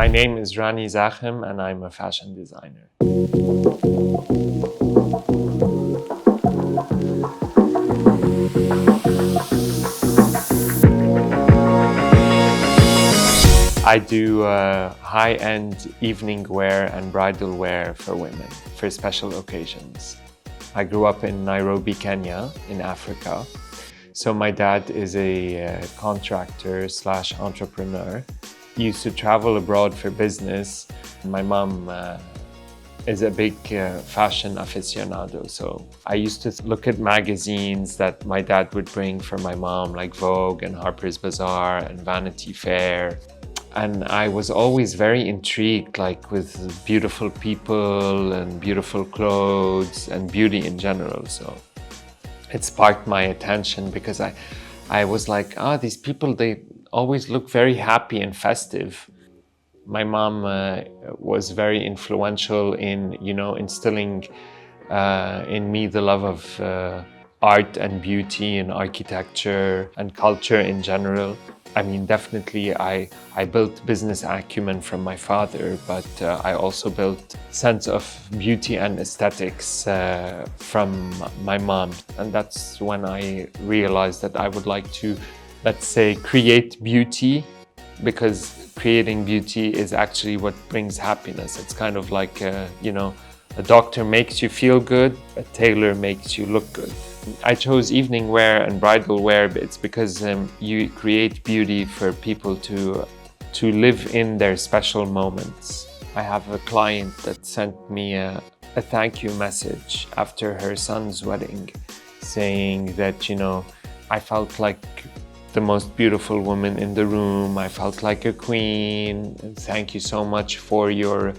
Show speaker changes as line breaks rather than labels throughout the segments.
My name is Rani Zakhem and I'm a fashion designer. I do high-end evening wear and bridal wear for women for special occasions. I grew up in Nairobi, Kenya, in Africa. So my dad is a contractor slash entrepreneur. He used to travel abroad for business. My mom is a big fashion aficionado. So I used to look at magazines that my dad would bring for my mom, like Vogue and Harper's Bazaar and Vanity Fair. And I was always very intrigued, like with beautiful people and beautiful clothes and beauty in general. So it sparked my attention because I was like, these people, they always look very happy and festive. My mom was very influential in, instilling in me the love of art and beauty and architecture and culture in general. I mean, definitely I built business acumen from my father, but I also built sense of beauty and aesthetics from my mom. And that's when I realized that I would like to, let's say, create beauty, because creating beauty is actually what brings happiness. It's kind of like, a doctor makes you feel good, a tailor makes you look good. I chose evening wear and bridal wear. It's because you create beauty for people to live in their special moments. I have a client that sent me a thank you message after her son's wedding, saying that, I felt like the most beautiful woman in the room. I felt like a queen. And thank you so much for your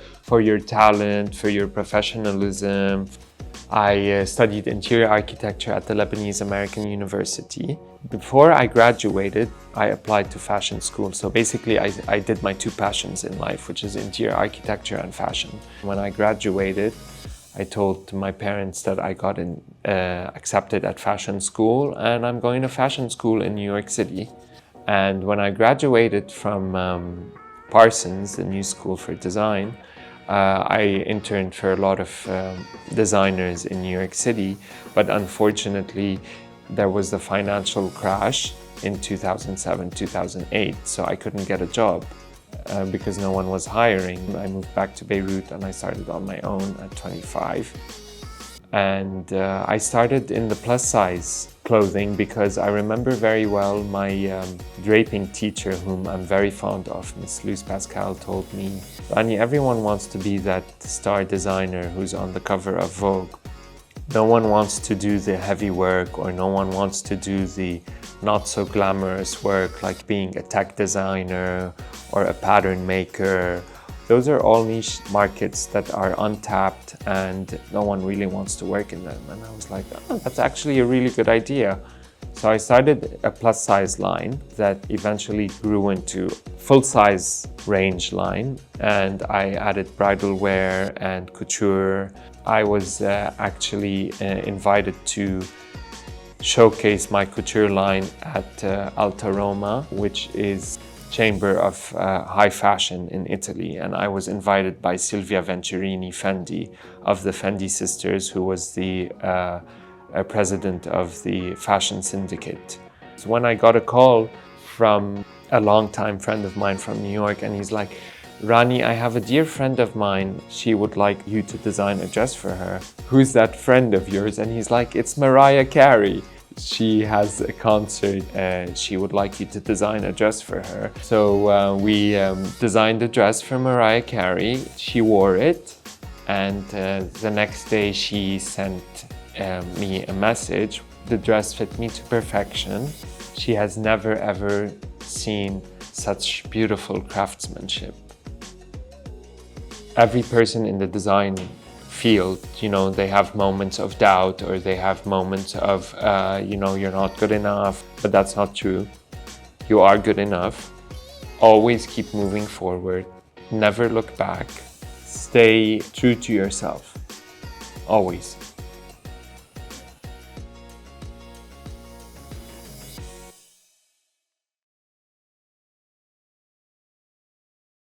talent, for your professionalism. I studied interior architecture at the Lebanese American University. Before I graduated, I applied to fashion school. So basically, I did my two passions in life, which is interior architecture and fashion. When I graduated, I told my parents that I got accepted at fashion school, and I'm going to fashion school in New York City. And when I graduated from Parsons, the new school for design, I interned for a lot of designers in New York City, but unfortunately there was the financial crash in 2007, 2008, so I couldn't get a job because no one was hiring. I moved back to Beirut and I started on my own at 25. And I started in the plus size clothing because I remember very well my draping teacher, whom I'm very fond of, Miss Luz Pascal, told me, Rani, everyone wants to be that star designer who's on the cover of Vogue. No one wants to do the heavy work, or no one wants to do the not so glamorous work like being a tech designer or a pattern maker. Those are all niche markets that are untapped and no one really wants to work in them. And I was like, that's actually a really good idea. So I started a plus size line that eventually grew into full size range line, and I added bridal wear and couture. I was actually invited to showcase my couture line at Alta Roma, which is chamber of high fashion in Italy, and I was invited by Silvia Venturini Fendi of the Fendi sisters, who was the president of the fashion syndicate. So when I got a call from a longtime friend of mine from New York, and he's like, Rani, I have a dear friend of mine. She would like you to design a dress for her. Who's that friend of yours? And he's like, it's Mariah Carey. She has a concert and she would like you to design a dress for her. So we designed a dress for Mariah Carey. She wore it, and the next day she sent me a message. The dress fit me to perfection. She has never ever seen such beautiful craftsmanship. Every person in the design field, they have moments of doubt, or they have moments of, you're not good enough, but that's not true. You are good enough. Always keep moving forward. Never look back. Stay true to yourself. Always.